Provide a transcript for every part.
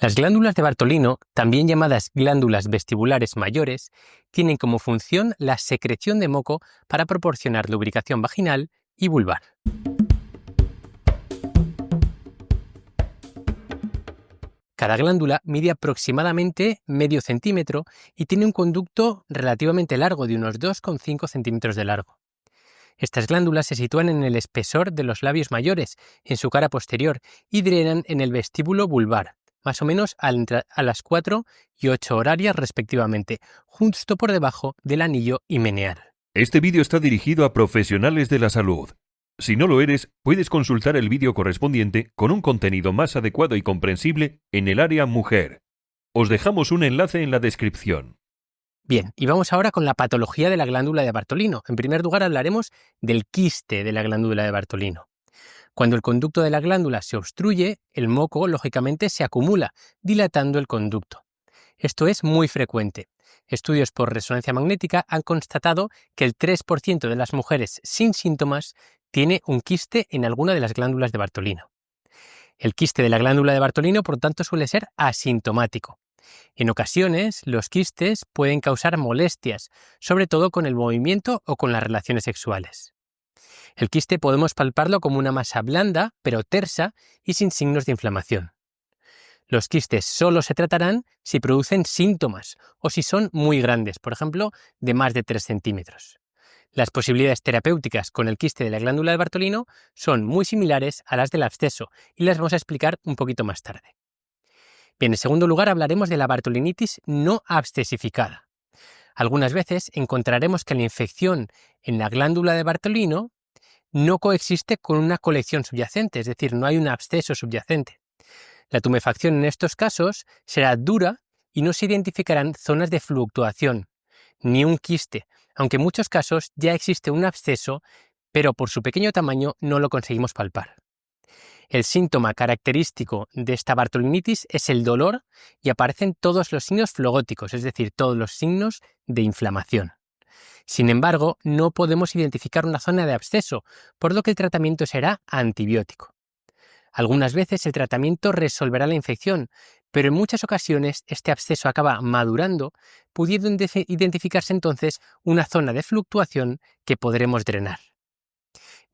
Las glándulas de Bartolino, también llamadas glándulas vestibulares mayores, tienen como función la secreción de moco para proporcionar lubricación vaginal y vulvar. Cada glándula mide aproximadamente medio centímetro y tiene un conducto relativamente largo de unos 2,5 centímetros de largo. Estas glándulas se sitúan en el espesor de los labios mayores, en su cara posterior, y drenan en el vestíbulo vulvar, más o menos a las 4 y 8 horarias respectivamente, justo por debajo del anillo himeneal. Este vídeo está dirigido a profesionales de la salud. Si no lo eres, puedes consultar el vídeo correspondiente con un contenido más adecuado y comprensible en el área mujer. Os dejamos un enlace en la descripción. Bien, y vamos ahora con la patología de la glándula de Bartolino. En primer lugar hablaremos del quiste de la glándula de Bartolino. Cuando el conducto de la glándula se obstruye, el moco lógicamente se acumula, dilatando el conducto. Esto es muy frecuente. Estudios por resonancia magnética han constatado que el 3% de las mujeres sin síntomas tiene un quiste en alguna de las glándulas de Bartolino. El quiste de la glándula de Bartolino, por tanto, suele ser asintomático. En ocasiones, los quistes pueden causar molestias, sobre todo con el movimiento o con las relaciones sexuales. El quiste podemos palparlo como una masa blanda, pero tersa y sin signos de inflamación. Los quistes solo se tratarán si producen síntomas o si son muy grandes, por ejemplo, de más de 3 centímetros. Las posibilidades terapéuticas con el quiste de la glándula de Bartolino son muy similares a las del absceso y las vamos a explicar un poquito más tarde. Bien, en segundo lugar hablaremos de la bartolinitis no abscesificada. Algunas veces encontraremos que la infección en la glándula de Bartolino no coexiste con una colección subyacente, es decir, no hay un absceso subyacente. La tumefacción en estos casos será dura y no se identificarán zonas de fluctuación, ni un quiste, aunque en muchos casos ya existe un absceso, pero por su pequeño tamaño no lo conseguimos palpar. El síntoma característico de esta bartolinitis es el dolor y aparecen todos los signos flogóticos, es decir, todos los signos de inflamación. Sin embargo, no podemos identificar una zona de absceso, por lo que el tratamiento será antibiótico. Algunas veces el tratamiento resolverá la infección, pero en muchas ocasiones este absceso acaba madurando, pudiendo identificarse entonces una zona de fluctuación que podremos drenar.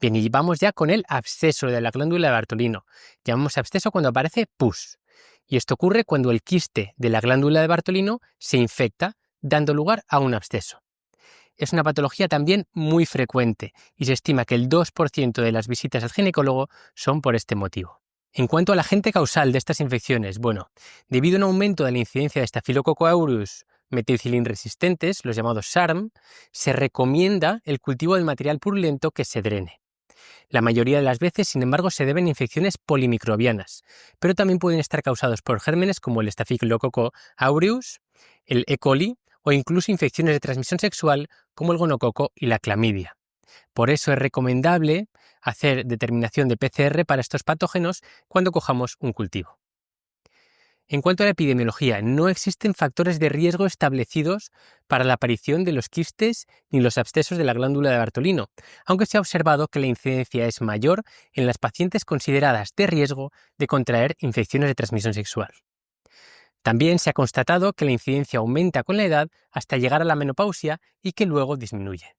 Bien, y vamos ya con el absceso de la glándula de Bartolino. Llamamos absceso cuando aparece pus. Y esto ocurre cuando el quiste de la glándula de Bartolino se infecta, dando lugar a un absceso. Es una patología también muy frecuente y se estima que el 2% de las visitas al ginecólogo son por este motivo. En cuanto al agente causal de estas infecciones, debido a un aumento de la incidencia de Staphylococcus aureus meticilin resistentes, los llamados SARM, se recomienda el cultivo del material purulento que se drene. La mayoría de las veces, sin embargo, se deben a infecciones polimicrobianas, pero también pueden estar causados por gérmenes como el Staphylococcus aureus, el E. coli o incluso infecciones de transmisión sexual como el gonococo y la clamidia. Por eso es recomendable hacer determinación de PCR para estos patógenos cuando cojamos un cultivo. En cuanto a la epidemiología, no existen factores de riesgo establecidos para la aparición de los quistes ni los abscesos de la glándula de Bartolino, aunque se ha observado que la incidencia es mayor en las pacientes consideradas de riesgo de contraer infecciones de transmisión sexual. También se ha constatado que la incidencia aumenta con la edad hasta llegar a la menopausia y que luego disminuye.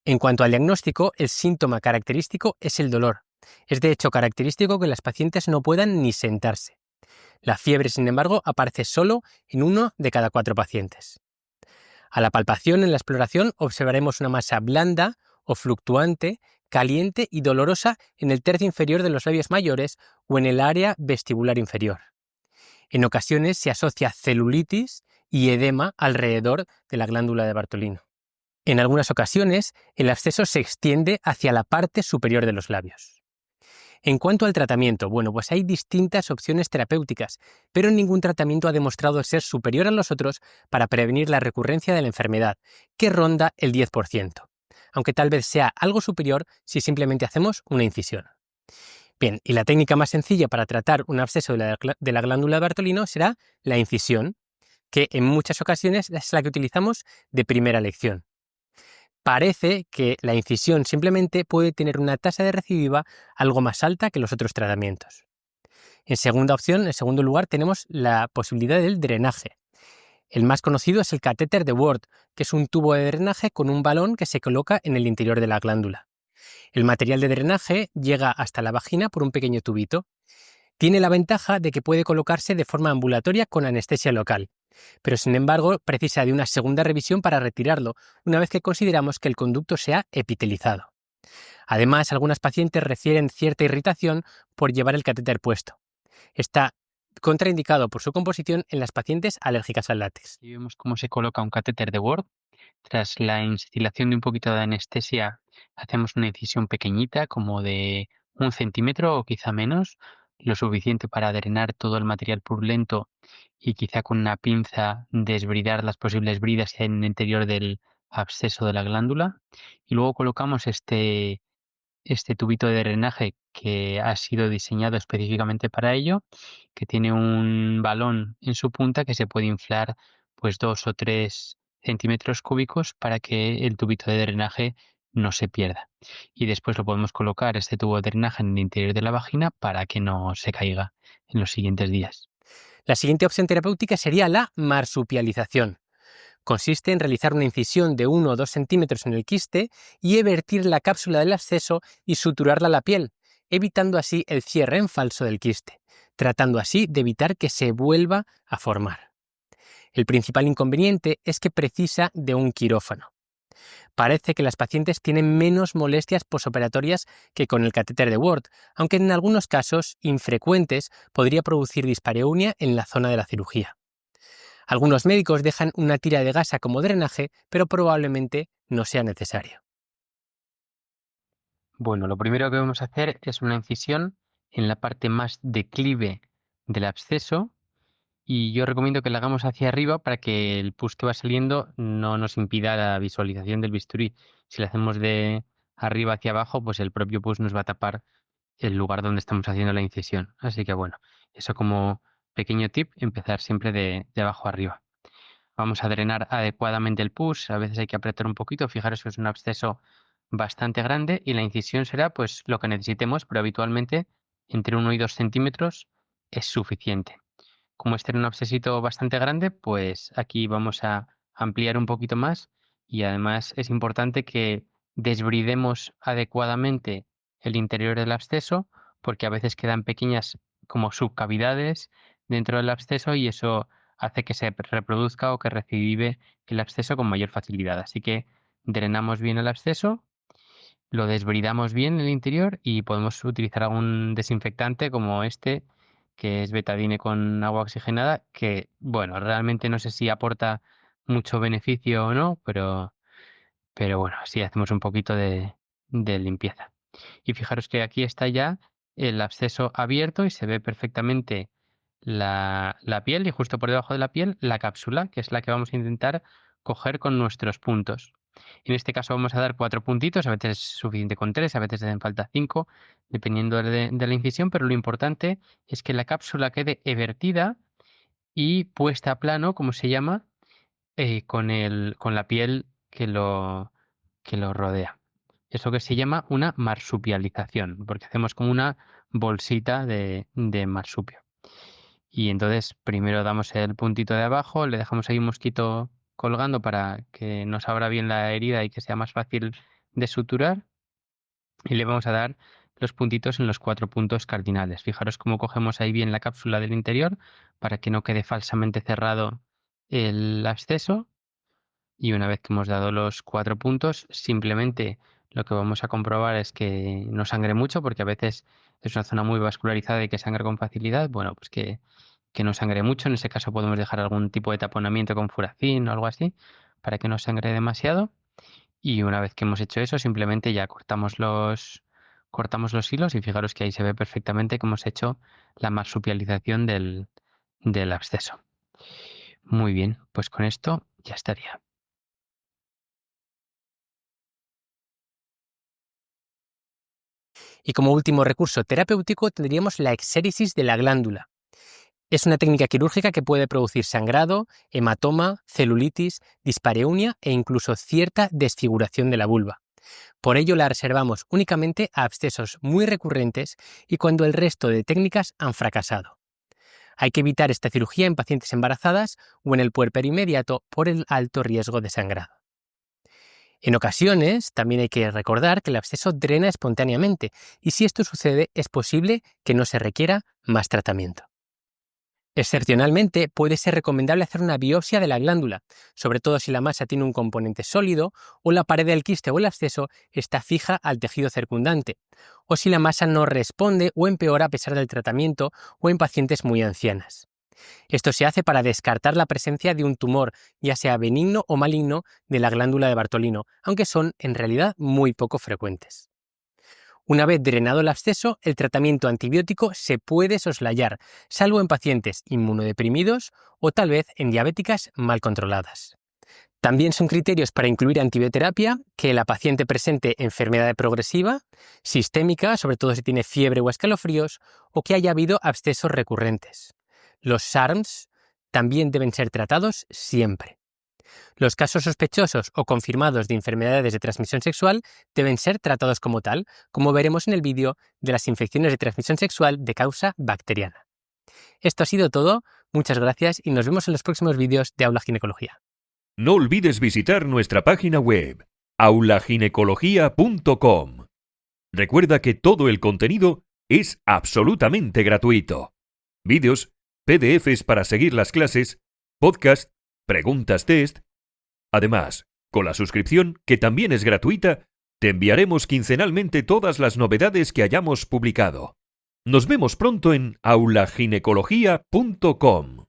En cuanto al diagnóstico, el síntoma característico es el dolor. Es de hecho característico que las pacientes no puedan ni sentarse. La fiebre, sin embargo, aparece solo en 1 de cada 4 pacientes. A la palpación en la exploración observaremos una masa blanda o fluctuante, caliente y dolorosa en el tercio inferior de los labios mayores o en el área vestibular inferior. En ocasiones se asocia celulitis y edema alrededor de la glándula de Bartolino. En algunas ocasiones, el absceso se extiende hacia la parte superior de los labios. En cuanto al tratamiento, hay distintas opciones terapéuticas, pero ningún tratamiento ha demostrado ser superior a los otros para prevenir la recurrencia de la enfermedad, que ronda el 10%, aunque tal vez sea algo superior si simplemente hacemos una incisión. Bien, y la técnica más sencilla para tratar un absceso de la glándula de Bartolino será la incisión, que en muchas ocasiones es la que utilizamos de primera elección. Parece que la incisión simplemente puede tener una tasa de recidiva algo más alta que los otros tratamientos. En segundo lugar, tenemos la posibilidad del drenaje. El más conocido es el catéter de Ward, que es un tubo de drenaje con un balón que se coloca en el interior de la glándula. El material de drenaje llega hasta la vagina por un pequeño tubito. Tiene la ventaja de que puede colocarse de forma ambulatoria con anestesia local, pero sin embargo precisa de una segunda revisión para retirarlo, una vez que consideramos que el conducto se ha epitelizado. Además, algunas pacientes refieren cierta irritación por llevar el catéter puesto. Está contraindicado por su composición en las pacientes alérgicas al látex. Y vemos cómo se coloca un catéter de Ward. Tras la instilación de un poquito de anestesia, hacemos una incisión pequeñita, como de 1 centímetro o quizá menos, lo suficiente para drenar todo el material purulento y quizá con una pinza desbridar las posibles bridas que hay en el interior del absceso de la glándula. Y luego colocamos este tubito de drenaje que ha sido diseñado específicamente para ello, que tiene un balón en su punta que se puede inflar pues 2 o 3 centímetros cúbicos para que el tubito de drenaje no se pierda. Y después lo podemos colocar este tubo de drenaje en el interior de la vagina para que no se caiga en los siguientes días. La siguiente opción terapéutica sería la marsupialización. Consiste en realizar una incisión de 1 o 2 centímetros en el quiste y evertir la cápsula del absceso y suturarla a la piel, evitando así el cierre en falso del quiste, tratando así de evitar que se vuelva a formar. El principal inconveniente es que precisa de un quirófano. Parece que las pacientes tienen menos molestias posoperatorias que con el catéter de Ward, aunque en algunos casos infrecuentes podría producir dispareunia en la zona de la cirugía. Algunos médicos dejan una tira de gasa como drenaje, pero probablemente no sea necesario. Bueno, lo primero que vamos a hacer es una incisión en la parte más declive del absceso. Y yo recomiendo que la hagamos hacia arriba para que el pus que va saliendo no nos impida la visualización del bisturí. Si lo hacemos de arriba hacia abajo, pues el propio pus nos va a tapar el lugar donde estamos haciendo la incisión. Así que bueno, eso como pequeño tip, empezar siempre de abajo arriba. Vamos a drenar adecuadamente el pus, a veces hay que apretar un poquito, fijaros que es un absceso bastante grande y la incisión será pues lo que necesitemos, pero habitualmente entre 1 y 2 centímetros es suficiente. Como este era un abscesito bastante grande, pues aquí vamos a ampliar un poquito más y además es importante que desbridemos adecuadamente el interior del absceso porque a veces quedan pequeñas como subcavidades dentro del absceso y eso hace que se reproduzca o que recidive el absceso con mayor facilidad. Así que drenamos bien el absceso, lo desbridamos bien el interior y podemos utilizar algún desinfectante como este, que es betadine con agua oxigenada, que, bueno, realmente no sé si aporta mucho beneficio o no, pero bueno, sí hacemos un poquito de limpieza. Y fijaros que aquí está ya el absceso abierto y se ve perfectamente la piel y justo por debajo de la piel la cápsula, que es la que vamos a intentar coger con nuestros puntos. En este caso vamos a dar 4 puntitos, a veces es suficiente con 3, a veces hacen falta 5, dependiendo de la incisión, pero lo importante es que la cápsula quede evertida y puesta a plano, como se llama, con la piel que lo rodea. Eso que se llama una marsupialización, porque hacemos como una bolsita de marsupio. Y entonces primero damos el puntito de abajo, le dejamos ahí un mosquito colgando para que nos abra bien la herida y que sea más fácil de suturar. Y le vamos a dar los puntitos en los 4 puntos cardinales. Fijaros cómo cogemos ahí bien la cápsula del interior para que no quede falsamente cerrado el absceso. Y una vez que hemos dado los 4 puntos, simplemente lo que vamos a comprobar es que no sangre mucho, porque a veces es una zona muy vascularizada y que sangra con facilidad. Bueno, pues que no sangre mucho. En ese caso podemos dejar algún tipo de taponamiento con furacil o algo así, para que no sangre demasiado. Y una vez que hemos hecho eso, simplemente ya cortamos los hilos y fijaros que ahí se ve perfectamente cómo hemos hecho la marsupialización del absceso. Muy bien, pues con esto ya estaría. Y como último recurso terapéutico tendríamos la exéresis de la glándula. Es una técnica quirúrgica que puede producir sangrado, hematoma, celulitis, dispareunia e incluso cierta desfiguración de la vulva. Por ello la reservamos únicamente a abscesos muy recurrentes y cuando el resto de técnicas han fracasado. Hay que evitar esta cirugía en pacientes embarazadas o en el puerperio inmediato por el alto riesgo de sangrado. En ocasiones, también hay que recordar que el absceso drena espontáneamente y si esto sucede es posible que no se requiera más tratamiento. Excepcionalmente, puede ser recomendable hacer una biopsia de la glándula, sobre todo si la masa tiene un componente sólido o la pared del quiste o el absceso está fija al tejido circundante, o si la masa no responde o empeora a pesar del tratamiento o en pacientes muy ancianas. Esto se hace para descartar la presencia de un tumor, ya sea benigno o maligno, de la glándula de Bartolino, aunque son en realidad muy poco frecuentes. Una vez drenado el absceso, el tratamiento antibiótico se puede soslayar, salvo en pacientes inmunodeprimidos o tal vez en diabéticas mal controladas. También son criterios para incluir antibioterapia que la paciente presente enfermedad progresiva, sistémica, sobre todo si tiene fiebre o escalofríos, o que haya habido abscesos recurrentes. Los SARMs también deben ser tratados siempre. Los casos sospechosos o confirmados de enfermedades de transmisión sexual deben ser tratados como tal, como veremos en el vídeo de las infecciones de transmisión sexual de causa bacteriana. Esto ha sido todo, muchas gracias y nos vemos en los próximos vídeos de Aula Ginecología. No olvides visitar nuestra página web, aulaginecología.com. Recuerda que todo el contenido es absolutamente gratuito. Vídeos, PDFs para seguir las clases, podcast, preguntas test. Además, con la suscripción, que también es gratuita, te enviaremos quincenalmente todas las novedades que hayamos publicado. Nos vemos pronto en aulaginecología.com.